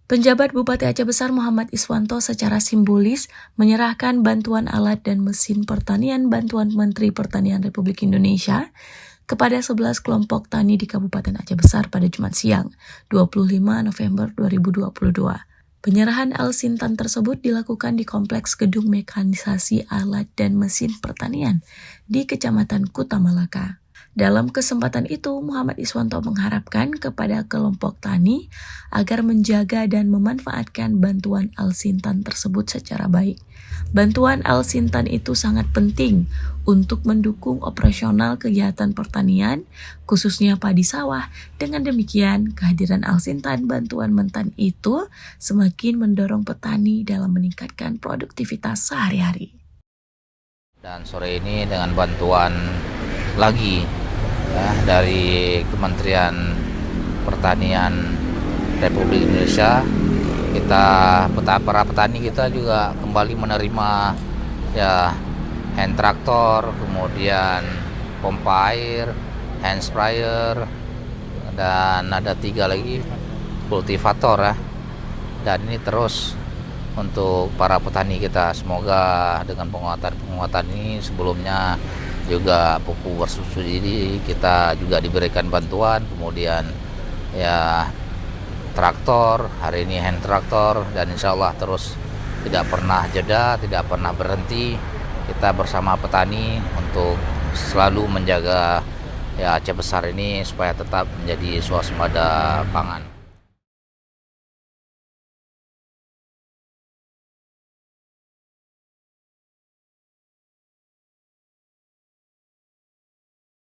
Penjabat Bupati Aceh Besar Muhammad Iswanto secara simbolis menyerahkan bantuan alat dan mesin pertanian bantuan Menteri Pertanian Republik Indonesia kepada 11 kelompok tani di Kabupaten Aceh Besar pada Jumat siang, 25 November 2022. Penyerahan Al-Sintan tersebut dilakukan di Kompleks Gedung Mekanisasi Alat dan Mesin Pertanian di Kecamatan Kuta Malaka. Dalam kesempatan itu, Muhammad Iswanto mengharapkan kepada kelompok tani agar menjaga dan memanfaatkan bantuan Al-Sintan tersebut secara baik. Bantuan Al-Sintan itu sangat penting untuk mendukung operasional kegiatan pertanian, khususnya padi sawah. Dengan demikian, kehadiran Al-Sintan bantuan mentan itu semakin mendorong petani dalam meningkatkan produktivitas sehari-hari. Dan sore ini dengan bantuan lagi dari Kementerian Pertanian Republik Indonesia, para petani kita juga kembali menerima hand traktor, kemudian pompa air, hand sprayer, dan ada 3 lagi kultivator dan ini terus untuk para petani kita. Semoga dengan penguatan ini, sebelumnya juga pupuk bersubsidi kita juga diberikan bantuan, kemudian traktor, hari ini hand traktor, dan insya Allah terus tidak pernah jeda, tidak pernah berhenti kita bersama petani untuk selalu menjaga Aceh Besar ini supaya tetap menjadi swasembada pangan.